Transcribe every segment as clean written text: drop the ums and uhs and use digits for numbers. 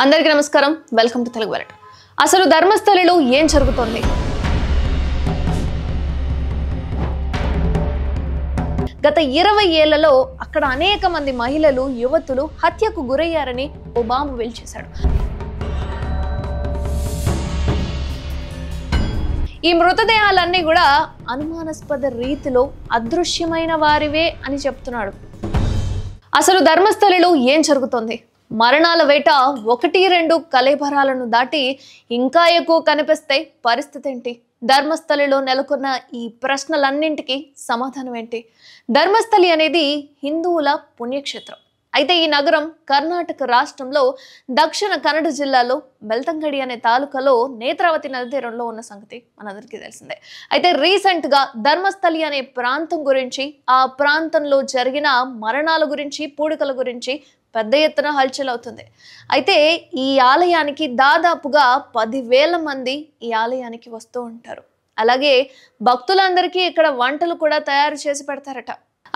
అందరికీ నమస్కారం. Welcome to Telugu world. అసలు ధర్మస్థలిలో ఏం జరుగుతోంది? గత 20 ఏళ్లలో అక్కడ అనేక మంది మహిళలు, యువతులు హత్యకు గురయ్యారని ఓ బాంబు పేల్చేశాడు. ఈ మృతదేహాలన్నీ కూడా అనుమానాస్పద రీతిలో అదృశ్యమైన వారివే అని చెప్తున్నాడు. అసలు ధర్మస్థలిలో ఏం జరుగుతోంది? మరణాల వేట 1-2 కళేబరాలను దాటి ఇంకా ఎక్కువ కనిపిస్తే పరిస్థితి ఏంటి? ధర్మస్థలిలో నెలకొన్న ఈ ప్రశ్నలన్నింటికి సమాధానం ఏంటి? ధర్మస్థలి అనేది హిందువుల పుణ్యక్షేత్రం. అయితే ఈ నగరం కర్ణాటక రాష్ట్రంలో దక్షిణ కన్నడ జిల్లాలో బెల్తంగడి అనే తాలూకాలో నేత్రావతి నది తీరంలో ఉన్న సంగతి మనందరికీ తెలిసిందే. అయితే రీసెంట్గా ధర్మస్థలి అనే ప్రాంతం గురించి, ఆ ప్రాంతంలో జరిగిన మరణాల గురించి, పూడికల గురించి పెద్ద ఎత్తున హల్చల్ అవుతుంది. అయితే ఈ ఆలయానికి దాదాపుగా 10,000 మంది ఈ ఆలయానికి వస్తూ ఉంటారు. అలాగే భక్తులందరికీ ఇక్కడ వంటలు కూడా తయారు చేసి పెడతారట.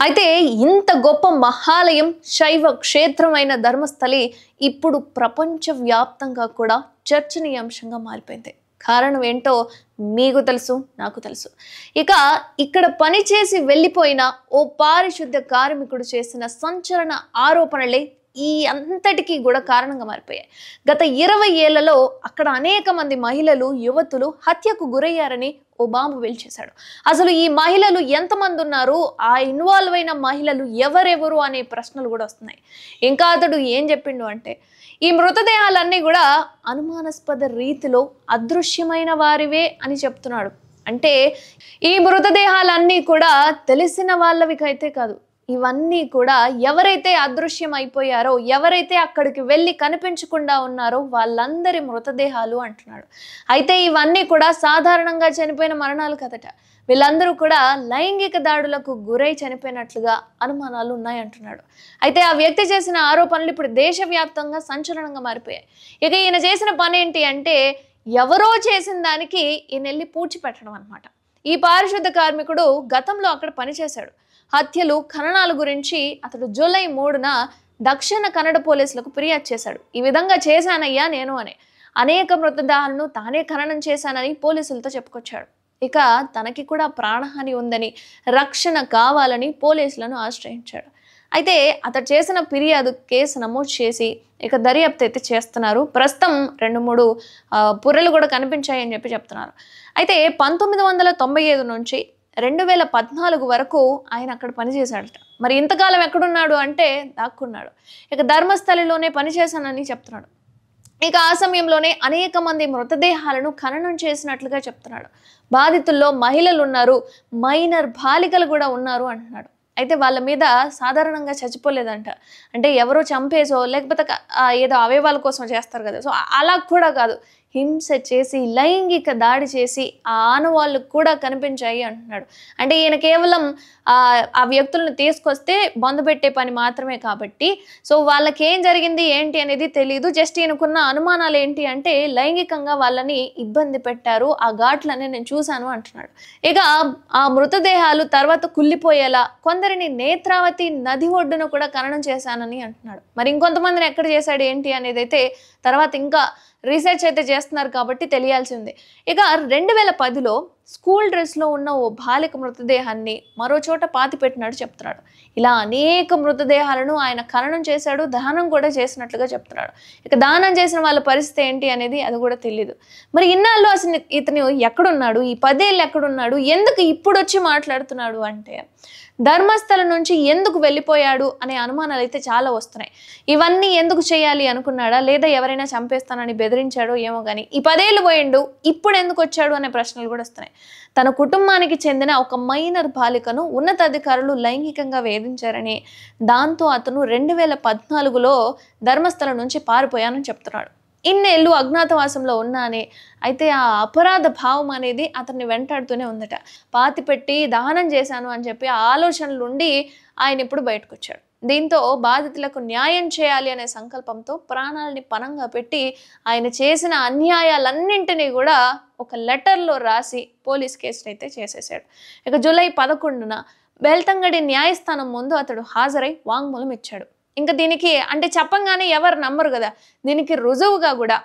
అయితే ఇంత గొప్ప మహాలయం, శైవ క్షేత్రమైన ధర్మస్థలి ఇప్పుడు ప్రపంచవ్యాప్తంగా కూడా చర్చనీయాంశంగా మారిపోయింది. కారణం ఏంటో మీకు తెలుసు, నాకు తెలుసు. ఇక ఇక్కడ పనిచేసి వెళ్ళిపోయిన ఓ పారిశుద్ధ్య కార్మికుడు చేసిన సంచలన ఆరోపణలే ఈ అంతటికీ కూడా కారణంగా మారిపోయాయి. గత 20 ఏళ్లలో అక్కడ అనేక మంది మహిళలు, యువతులు హత్యకు గురయ్యారని ఓ బాంబు పేల్చేశాడు. అసలు ఈ మహిళలు ఎంతమంది ఉన్నారు, ఆ ఇన్వాల్వ్ అయిన మహిళలు ఎవరెవరు అనే ప్రశ్నలు కూడా వస్తున్నాయి. ఇంకా అతడు ఏం చెప్పిండు అంటే, ఈ మృతదేహాలన్నీ కూడా అనుమానాస్పద రీతిలో అదృశ్యమైన వారివే అని చెప్తున్నాడు. అంటే ఈ మృతదేహాలన్నీ కూడా తెలిసిన వాళ్ళవికైతే కాదు, ఇవన్నీ కూడా ఎవరైతే అదృశ్యం అయిపోయారో, ఎవరైతే అక్కడికి వెళ్ళి కనిపించకుండా ఉన్నారో వాళ్ళందరి మృతదేహాలు అంటున్నాడు. అయితే ఇవన్నీ కూడా సాధారణంగా చనిపోయిన మరణాలు కదట. వీళ్ళందరూ కూడా లైంగిక దాడులకు గురై చనిపోయినట్లుగా అనుమానాలు ఉన్నాయంటున్నాడు. అయితే ఆ వ్యక్తి చేసిన ఆరోపణలు ఇప్పుడు దేశవ్యాప్తంగా సంచలనంగా మారిపోయాయి. ఇక ఈయన చేసిన పని ఏంటి అంటే, ఎవరో చేసిన దానికి ఈయన వెళ్ళి పూడ్చిపెట్టడం అనమాట. ఈ పారిశుద్ధ కార్మికుడు గతంలో అక్కడ పనిచేశాడు. హత్యలు, ఖననాల గురించి అతడు జూలై 3న దక్షిణ కన్నడ పోలీసులకు ఫిర్యాదు చేశాడు. ఈ విధంగా చేశానయ్యా నేను అని. అనేక మృతదేహాలను తానే ఖననం చేశానని పోలీసులతో చెప్పుకొచ్చాడు. ఇక తనకి కూడా ప్రాణహాని ఉందని, రక్షణ కావాలని పోలీసులను ఆశ్రయించాడు. అయితే అతడు చేసిన ఫిర్యాదు కేసు నమోదు చేసి ఇక దర్యాప్తు అయితే చేస్తున్నారు. ప్రస్తుతం 2-3 పుర్రెలు కూడా కనిపించాయని చెప్తున్నారు. అయితే 1995 నుంచి 2014 వరకు ఆయన అక్కడ పనిచేశాడట. మరి ఇంతకాలం ఎక్కడున్నాడు అంటే దాక్కున్నాడు. ఇక ధర్మస్థలిలోనే పనిచేశానని చెప్తున్నాడు. ఇక ఆ సమయంలోనే అనేక మంది మృతదేహాలను ఖననం చేసినట్లుగా చెప్తున్నాడు. బాధితుల్లో మహిళలు ఉన్నారు, మైనర్ బాలికలు కూడా ఉన్నారు అంటున్నాడు. అయితే వాళ్ళ మీద సాధారణంగా చచ్చిపోలేదంట. అంటే ఎవరో చంపేసో లేకపోతే ఏదో అవయవాల కోసం చేస్తారు కదా, సో అలా కూడా కాదు, హింస చేసి లైంగిక దాడి చేసి ఆ ఆనవాళ్ళు కూడా కనిపించాయి అంటున్నాడు. అంటే ఈయన కేవలం ఆ వ్యక్తులను తీసుకొస్తే బంధు పెట్టే పని మాత్రమే కాబట్టి, సో వాళ్ళకి ఏం జరిగింది ఏంటి అనేది తెలియదు. జస్ట్ ఈయనకున్న అనుమానాలు ఏంటి అంటే లైంగికంగా వాళ్ళని ఇబ్బంది పెట్టారు, ఆ ఘాట్లనే నేను చూశాను అంటున్నాడు. ఇక ఆ మృతదేహాలు తర్వాత కుళ్ళిపోయేలా కొందరిని నేత్రావతి నది ఒడ్డున కూడా ఖననం చేశానని అంటున్నాడు. మరి ఇంకొంతమందిని ఎక్కడ చేశాడు ఏంటి అనేది అయితే తర్వాత ఇంకా రీసెర్చ్ అయితే చేస్తున్నారు కాబట్టి తెలియాల్సి ఉంది. ఇక 2010లో స్కూల్ డ్రెస్లో ఉన్న ఓ బాలిక మృతదేహాన్ని మరో చోట పాతిపెట్టినట్టు చెప్తున్నాడు. ఇలా అనేక మృతదేహాలను ఆయన ఖననం చేశాడు, దహనం కూడా చేసినట్లుగా చెప్తున్నాడు. ఇక దహనం చేసిన వాళ్ళ పరిస్థితి ఏంటి అనేది అది కూడా తెలియదు. మరి ఇన్నాళ్ళు అసలు ఇతను ఎక్కడున్నాడు, ఈ 10 ఏళ్ళు ఎక్కడున్నాడు, ఎందుకు ఇప్పుడు వచ్చి మాట్లాడుతున్నాడు అంటే, ధర్మస్థలం నుంచి ఎందుకు వెళ్ళిపోయాడు అనే అనుమానాలు అయితే చాలా వస్తున్నాయి. ఇవన్నీ ఎందుకు చేయాలి అనుకున్నాడా, లేదా ఎవరైనా చంపేస్తానని బెదిరించాడో ఏమో కానీ ఈ 10 ఏళ్ళు పోయిండు, ఇప్పుడు ఎందుకు వచ్చాడు అనే ప్రశ్నలు కూడా వస్తున్నాయి. తన కుటుంబానికి చెందిన ఒక మైనర్ బాలికను ఉన్నతాధికారులు లైంగికంగా వేధించారని, దాంతో అతను 2014లో ధర్మస్థలం నుంచి పారిపోయానని చెప్తున్నాడు. ఇన్నేళ్ళు అజ్ఞాతవాసంలో ఉన్నానే. అయితే ఆ అపరాధ భావం అనేది అతన్ని వెంటాడుతూనే ఉందట. పాతిపెట్టి దహనం చేశాను అని చెప్పి ఆ ఆలోచనలుండి ఆయన ఇప్పుడు బయటకు వచ్చాడు. దీంతో బాధితులకు న్యాయం చేయాలి అనే సంకల్పంతో ప్రాణాలని పణంగా పెట్టి ఆయన చేసిన అన్యాయాలన్నింటినీ కూడా ఒక లెటర్లో రాసి పోలీస్ కేసులు అయితే చేసేసాడు. ఇక జూలై 11న బెల్తంగడి న్యాయస్థానం ముందు అతడు హాజరై వాంగ్మూలం ఇచ్చాడు. ఇంకా దీనికి అంటే చెప్పంగానే ఎవరు నమ్మరు కదా, దీనికి రుజువుగా కూడా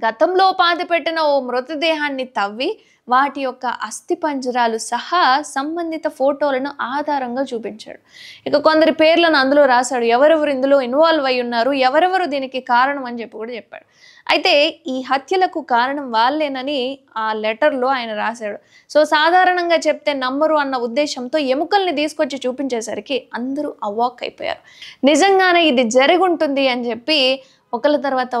గతంలో పాతిపెట్టిన ఓ మృతదేహాన్ని తవ్వి వాటి యొక్క అస్థిపంజరాలు సహా సంబంధిత ఫోటోలను ఆధారంగా చూపించాడు. ఇక కొందరి పేర్లను అందులో రాశాడు, ఎవరెవరు ఇందులో ఇన్వాల్వ్ అయి ఉన్నారు, ఎవరెవరు దీనికి కారణం అని చెప్పి కూడా చెప్పాడు. అయితే ఈ హత్యలకు కారణం వాళ్ళేనని ఆ లెటర్లో ఆయన రాశాడు. సో సాధారణంగా చెప్తే నమ్మరు అన్న ఉద్దేశంతో ఎముకల్ని తీసుకొచ్చి చూపించేసరికి అందరూ అవాక్ అయిపోయారు. నిజంగానే ఇది జరుగుంటుంది అని చెప్పి ఒకళ్ళ తర్వాత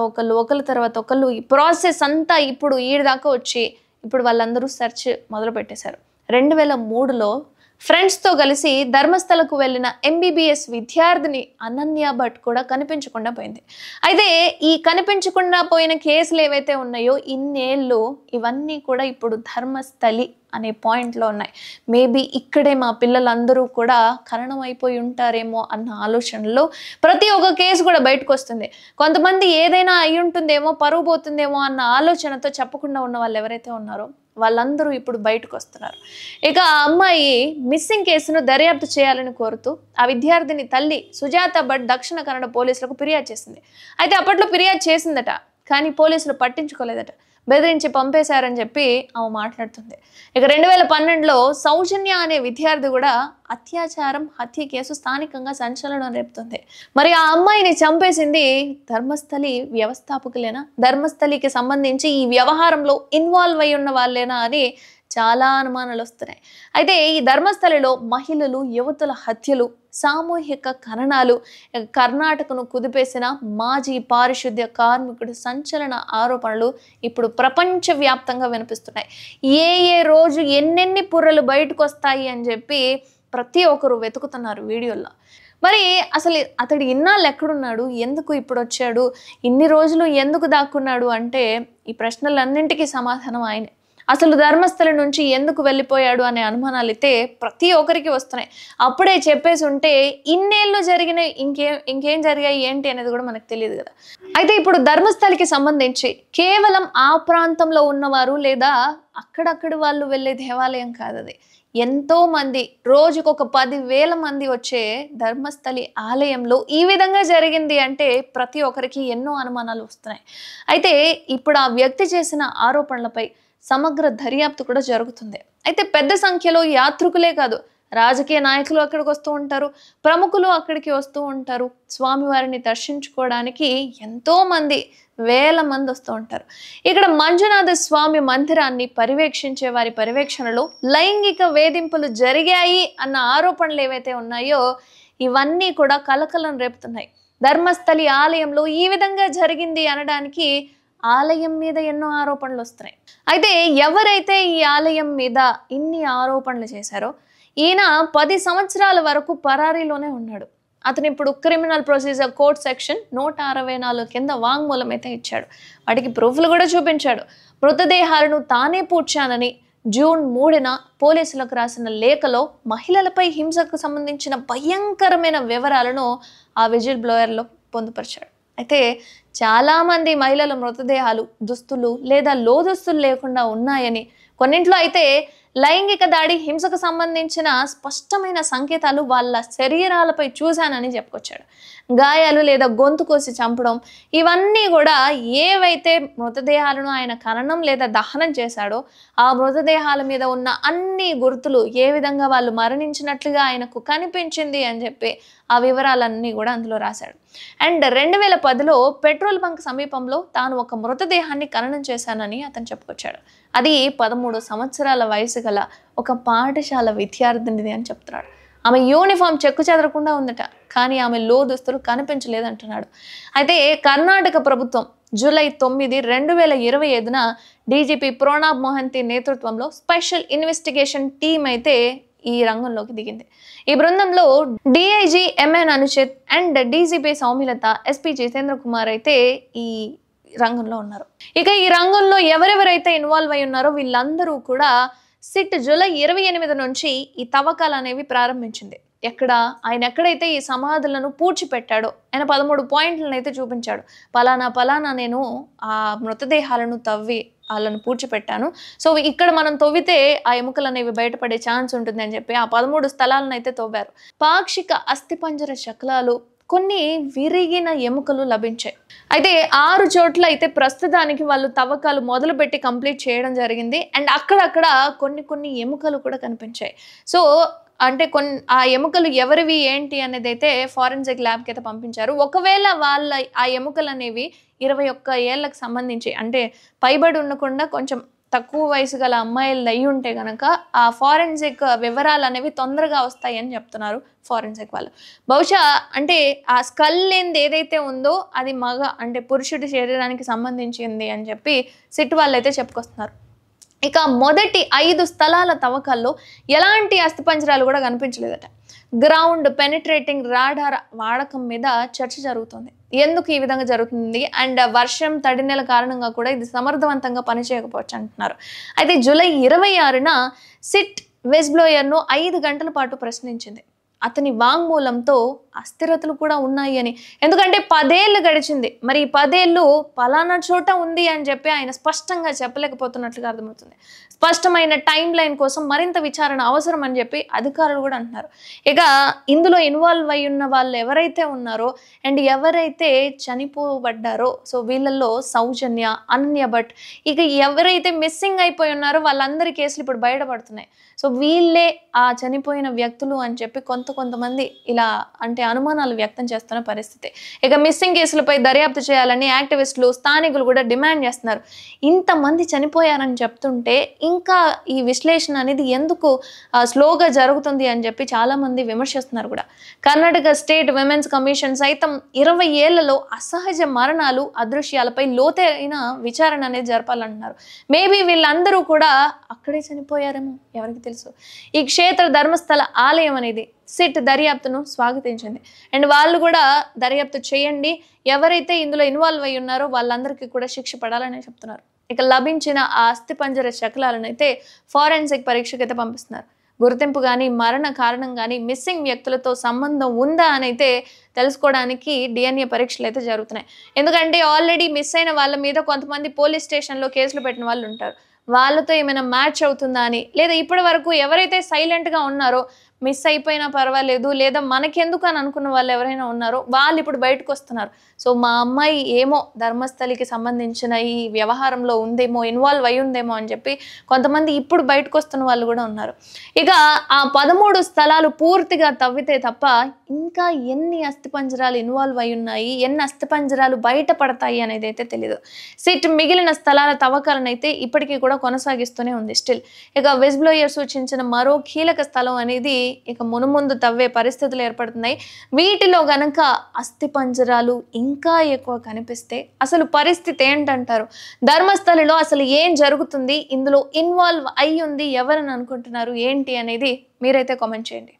ఒకళ్ళు ఈ ప్రాసెస్ అంతా ఇప్పుడు ఈడదాకా వచ్చి ఇప్పుడు వాళ్ళందరూ సెర్చ్ మొదలు పెట్టేశారు. 2003లో ఫ్రెండ్స్తో కలిసి ధర్మస్థలకు వెళ్ళిన MBBS విద్యార్థిని అనన్య భట్ కూడా కనిపించకుండా పోయింది. అయితే ఈ కనిపించకుండా పోయిన కేసులు ఏవైతే ఉన్నాయో ఇన్నేళ్ళు ఇవన్నీ కూడా ఇప్పుడు ధర్మస్థలి అనే పాయింట్లో ఉన్నాయి. మేబీ ఇక్కడే మా పిల్లలందరూ కూడా కారణం అయిపోయి ఉంటారేమో అన్న ఆలోచనలో ప్రతి ఒక్క కేసు కూడా బయటకు వస్తుంది. కొంతమంది ఏదైనా అయి ఉంటుందేమో, పరువు పోతుందేమో అన్న ఆలోచనతో చెప్పకుండా ఉన్న వాళ్ళు ఎవరైతే ఉన్నారో వాళ్ళందరూ ఇప్పుడు బయటకు వస్తున్నారు. ఇక ఆ అమ్మాయి మిస్సింగ్ కేసును దర్యాప్తు చేయాలని కోరుతూ ఆ విద్యార్థిని తల్లి సుజాత భట్ దక్షిణ కన్నడ పోలీసులకు ఫిర్యాదు చేసింది. అయితే అప్పట్లో ఫిర్యాదు చేసిందట, కానీ పోలీసులు పట్టించుకోలేదట, బెదిరించి పంపేశారని చెప్పి ఆమె మాట్లాడుతుంది. ఇక 2012లో సౌజన్య అనే విద్యార్థి కూడా అత్యాచారం హత్య కేసు స్థానికంగా సంచలనం రేపుతుంది. మరి ఆ అమ్మాయిని చంపేసింది ధర్మస్థలి వ్యవస్థాపకులేనా, ధర్మస్థలికి సంబంధించి ఈ వ్యవహారంలో ఇన్వాల్వ్ అయి ఉన్న వాళ్ళేనా అని చాలా అనుమానాలు వస్తున్నాయి. అయితే ఈ ధర్మస్థలిలో మహిళలు యువతుల హత్యలు, సామూహిక ఖననాలు, కర్ణాటకను కుదిపేసిన మాజీ పారిశుద్ధ్య కార్మికుడు సంచలన ఆరోపణలు ఇప్పుడు ప్రపంచవ్యాప్తంగా వినిపిస్తున్నాయి. ఏ రోజు ఎన్నెన్ని పుర్రలు బయటకు వస్తాయి అని చెప్పి ప్రతి ఒక్కరు వెతుకుతున్నారు వీడియోల్లో. మరి అసలు అతడు ఇన్నాళ్ళు ఎక్కడున్నాడు, ఎందుకు ఇప్పుడు వచ్చాడు, ఇన్ని రోజులు ఎందుకు దాక్కున్నాడు అంటే ఈ ప్రశ్నలన్నింటికీ సమాధానం ఆయనే. అసలు ధర్మస్థలి నుంచి ఎందుకు వెళ్ళిపోయాడు అనే అనుమానాలు అయితే ప్రతి ఒక్కరికి వస్తున్నాయి. అప్పుడే చెప్పేసి ఉంటే ఇన్నేళ్ళు జరిగిన ఇంకేం జరిగాయి ఏంటి అనేది కూడా మనకు తెలియదు కదా. అయితే ఇప్పుడు ధర్మస్థలికి సంబంధించి కేవలం ఆ ప్రాంతంలో ఉన్నవారు లేదా అక్కడక్కడి వాళ్ళు వెళ్ళే దేవాలయం కాదు అది. ఎంతో మంది, రోజుకొక 10,000 మంది వచ్చే ధర్మస్థలి ఆలయంలో ఈ విధంగా జరిగింది అంటే ప్రతి ఒక్కరికి ఎన్నో అనుమానాలు వస్తున్నాయి. అయితే ఇప్పుడు ఆ వ్యక్తి చేసిన ఆరోపణలపై సమగ్ర దర్యాప్తు కూడా జరుగుతుంది. అయితే పెద్ద సంఖ్యలో యాత్రికులే కాదు, రాజకీయ నాయకులు అక్కడికి వస్తూ ఉంటారు, ప్రముఖులు అక్కడికి వస్తూ ఉంటారు. స్వామివారిని దర్శించుకోవడానికి ఎంతో మంది, వేల మంది వస్తూ ఉంటారు. ఇక్కడ మంజునాథ స్వామి మందిరాన్ని పర్యవేక్షించే వారి పర్యవేక్షణలో లైంగిక వేధింపులు జరిగాయి అన్న ఆరోపణలు ఏవైతే ఉన్నాయో ఇవన్నీ కూడా కలకలం రేపుతున్నాయి. ధర్మస్థలి ఆలయంలో ఈ విధంగా జరిగింది అనడానికి ఆలయం మీద ఎన్నో ఆరోపణలు వస్తున్నాయి. అయితే ఎవరైతే ఈ ఆలయం మీద ఇన్ని ఆరోపణలు చేశారో ఈయన 10 సంవత్సరాల వరకు పరారీలోనే ఉన్నాడు. అతను ఇప్పుడు క్రిమినల్ ప్రొసీజర్ కోడ్ సెక్షన్ 164 కింద వాంగ్మూలం అయితే ఇచ్చాడు. వాటికి ప్రూఫ్లు కూడా చూపించాడు. మృతదేహాలను తానే పూడ్చానని జూన్ 3న పోలీసులకు రాసిన లేఖలో మహిళలపై హింసకు సంబంధించిన భయంకరమైన వివరాలను ఆ విజిల్ బ్లోయర్లో పొందుపరిచాడు. అయితే చాలామంది మహిళల మృతదేహాలు దుస్తులు లేదా లోదుస్తులు లేకుండా ఉన్నాయని, కొన్నింట్లో అయితే లైంగిక దాడి హింసకు సంబంధించిన స్పష్టమైన సంకేతాలు వాళ్ళ శరీరాలపై చూశానని చెప్పుకొచ్చాడు. గాయాలు లేదా గొంతు కోసి చంపడం, ఇవన్నీ కూడా ఏవైతే మృతదేహాలను ఆయన ఖననం లేదా దహనం చేశాడో ఆ మృతదేహాల మీద ఉన్న అన్ని గుర్తులు, ఏ విధంగా వాళ్ళు మరణించినట్లుగా ఆయనకు కనిపించింది అని చెప్పి ఆ వివరాలన్నీ కూడా అందులో రాశాడు. అండ్ 2010లో పెట్రోల్ బంక్ సమీపంలో తాను ఒక మృతదేహాన్ని ఖననం చేశానని అతను చెప్పుకొచ్చాడు. అది 13 సంవత్సరాల వయసు గల ఒక పాఠశాల విద్యార్థినిది అని చెప్తున్నాడు. ఆమె యూనిఫామ్ చెక్కు చెదరకుండా ఉందట, కానీ ఆమె లోదుస్తులు కనిపించలేదంటున్నాడు. అయితే కర్ణాటక ప్రభుత్వం జూలై 9, 2025న డీజీపీ ప్రణబ్ మొహంతి నేతృత్వంలో స్పెషల్ ఇన్వెస్టిగేషన్ టీం అయితే ఈ రంగంలోకి దిగింది. ఈ బృందంలో DIG MN Anuchit and DCP Soumyalatha, SP Jitendra Kumar అయితే ఈ రంగంలో ఉన్నారు. ఇక ఈ రంగంలో ఎవరెవరైతే ఇన్వాల్వ్ అయి ఉన్నారో వీళ్ళందరూ కూడా సిట్ జూలై 28 నుంచి ఈ తవ్వకాలు అనేవి ప్రారంభించింది. ఆయన ఎక్కడైతే ఈ సమాధులను పూడ్చిపెట్టాడో ఆయన 13 పాయింట్లను అయితే చూపించాడు. పలానా నేను ఆ మృతదేహాలను తవ్వి వాళ్ళను పూడ్చిపెట్టాను, సో ఇక్కడ మనం తవ్వితే ఆ ఎముకలు అనేవి బయటపడే ఛాన్స్ ఉంటుంది అని చెప్పి ఆ 13 స్థలాలను అయితే తవ్వారు. పాక్షిక అస్థిపంజర శకలాలు, కొన్ని విరిగిన ఎముకలు లభించాయి. అయితే 6 చోట్ల అయితే ప్రస్తుతానికి వాళ్ళు తవ్వకాలు మొదలుపెట్టి కంప్లీట్ చేయడం జరిగింది. అండ్ అక్కడక్కడ కొన్ని ఎముకలు కూడా కనిపించాయి. సో అంటే ఆ ఎముకలు ఎవరివి ఏంటి అనేది అయితే ఫారెన్సిక్ ల్యాబ్కి అయితే పంపించారు. ఒకవేళ వాళ్ళ ఆ ఎముకలు అనేవి 21 ఏళ్ళకి సంబంధించి అంటే పైబడి ఉండకుండా కొంచెం తక్కువ వయసు గల అమ్మాయిలు అయి ఉంటే కనుక ఆ ఫారెన్సిక్ వివరాలు అనేవి తొందరగా వస్తాయి అని చెప్తున్నారు ఫారెన్సిక్ వాళ్ళు. బహుశా అంటే ఆ స్కల్ లేనిది ఏదైతే ఉందో అది అంటే పురుషుడి శరీరానికి సంబంధించింది అని చెప్పి సిట్ వాళ్ళు అయితే చెప్పుకొస్తున్నారు. ఇక మొదటి 5 స్థలాల తవ్వకాల్లో ఎలాంటి అస్థిపంజరాలు కూడా కనిపించలేదట. గ్రౌండ్ పెనిట్రేటింగ్ రాడార్ వాడకం మీద చర్చ జరుగుతుంది. ఎందుకు ఈ విధంగా జరుగుతుంది అండ్ వర్షం తడినెల కారణంగా కూడా ఇది సమర్థవంతంగా పనిచేయకపోవచ్చు అంటున్నారు. అయితే జూలై 26న సిట్ విజ్బ్లోయర్ను 5 గంటల పాటు ప్రశ్నించింది. అతని వాంగ్మూలంతో అస్థిరతలు కూడా ఉన్నాయి అని. ఎందుకంటే 10 ఏళ్ళు గడిచింది. మరి ఈ 10 ఏళ్ళు పలానా చోట ఉంది అని చెప్పి ఆయన స్పష్టంగా చెప్పలేకపోతున్నట్లుగా అర్థమవుతుంది. స్పష్టమైన టైం లైన్ కోసం మరింత విచారణ అవసరం అని చెప్పి అధికారులు కూడా అంటున్నారు. ఇక ఇందులో ఇన్వాల్వ్ అయి ఉన్న వాళ్ళు ఎవరైతే ఉన్నారో అండ్ ఎవరైతే చనిపోబడ్డారో సో వీళ్ళల్లో సౌజన్య, అనన్య భట్ ఇక ఎవరైతే మిస్సింగ్ అయిపోయి ఉన్నారో వాళ్ళందరి కేసులు ఇప్పుడు బయటపడుతున్నాయి. సో వీళ్ళే ఆ చనిపోయిన వ్యక్తులు అని చెప్పి కొంతమంది ఇలా అంటే అనుమానాలు వ్యక్తం చేస్తున్న పరిస్థితి. ఇక మిస్సింగ్ కేసులపై దర్యాప్తు చేయాలని యాక్టివిస్టులు, స్థానికులు కూడా డిమాండ్ చేస్తున్నారు. ఇంతమంది చనిపోయారని చెప్తుంటే ఇంకా ఈ విశ్లేషణ అనేది ఎందుకు స్లోగా జరుగుతుంది అని చెప్పి చాలామంది విమర్శిస్తున్నారు కూడా. కర్ణాటక స్టేట్ విమెన్స్ కమిషన్ సైతం 20 ఏళ్లలో అసహజ మరణాలు, అదృశ్యాలపై లోతైన విచారణ అనేది జరపాలంటున్నారు. మేబీ వీళ్ళందరూ కూడా అక్కడే చనిపోయారేమో, ఎవరికి తెలుసు. ఈ క్షేత్ర ధర్మస్థల ఆలయం అనేది సిట్ దర్యాప్తును స్వాగతించింది. అండ్ వాళ్ళు కూడా దర్యాప్తు చేయండి, ఎవరైతే ఇందులో ఇన్వాల్వ్ అయి ఉన్నారో వాళ్ళందరికీ కూడా శిక్ష పడాలని చెప్తున్నారు. ఇక లభించిన ఆ అస్థిపంజర శకలాలను అయితే ఫారెన్సిక్ పరీక్షకు అయితే పంపిస్తున్నారు. గుర్తింపు కానీ, మరణ కారణం కానీ, మిస్సింగ్ వ్యక్తులతో సంబంధం ఉందా అని అయితే తెలుసుకోవడానికి DNA పరీక్షలు అయితే జరుగుతున్నాయి. ఎందుకంటే ఆల్రెడీ మిస్ అయిన వాళ్ళ మీద కొంతమంది పోలీస్ స్టేషన్లో కేసులు పెట్టిన వాళ్ళు ఉంటారు. వాళ్ళతో ఏమైనా మ్యాచ్ అవుతుందా అని, లేదా ఇప్పటి వరకు ఎవరైతే సైలెంట్గా ఉన్నారో మిస్ అయిపోయినా పర్వాలేదు లేదా మనకెందుకు అని అనుకున్న వాళ్ళు ఎవరైనా ఉన్నారో వాళ్ళు ఇప్పుడు బయటకు వస్తున్నారు. సో మా అమ్మాయి ఏమో ధర్మస్థలికి సంబంధించిన ఈ వ్యవహారంలో ఉందేమో, ఇన్వాల్వ్ అయి ఉందేమో అని చెప్పి కొంతమంది ఇప్పుడు బయటకు వస్తున్న వాళ్ళు కూడా ఉన్నారు. ఇక ఆ 13 స్థలాలు పూర్తిగా తవ్వితే తప్ప ఇంకా ఎన్ని అస్థిపంజరాలు ఇన్వాల్వ్ అయి ఉన్నాయి, ఎన్ని అస్థిపంజరాలు బయటపడతాయి అనేది అయితే తెలియదు. సిట్ మిగిలిన స్థలాల తవ్వకాలను అయితే ఇప్పటికీ కూడా కొనసాగిస్తూనే ఉంది స్టిల్. ఇక విజ్బ్లోయర్ సూచించిన మరో కీలక స్థలం అనేది ఇక మునుముందు తవ్వే పరిస్థితులు ఏర్పడుతున్నాయి. వీటిలో గనక అస్థిపంజరాలు ఇంకా ఎక్కువ కనిపిస్తే అసలు పరిస్థితి ఏంటంటారు? ధర్మస్థలిలో అసలు ఏం జరుగుతుంది, ఇందులో ఇన్వాల్వ్ అయ్యి ఉంది ఎవరని అనుకుంటున్నారు, ఏంటి అనేది మీరైతే కామెంట్ చేయండి.